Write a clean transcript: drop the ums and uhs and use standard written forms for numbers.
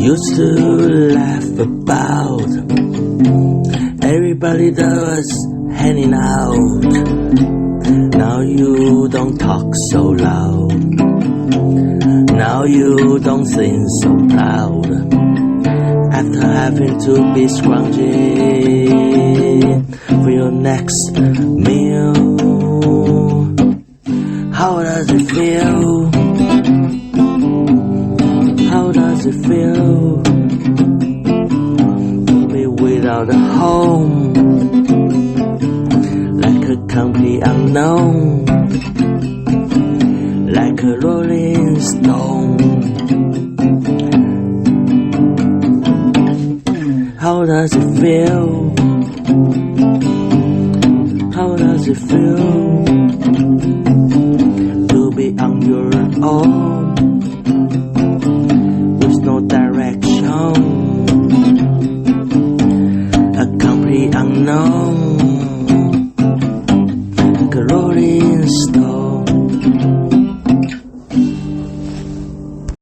used to laugh about everybody that was hanging out. Now you don't talk so loud. Now you don't sing so proud. After having to be scrounging for your next meal, how does it feel? How does it feel to be without a home, like a complete unknown, like a rolling stone? How does it feel? How does it feel to be on your own, with no direction, a complete unknown, like a rolling stone?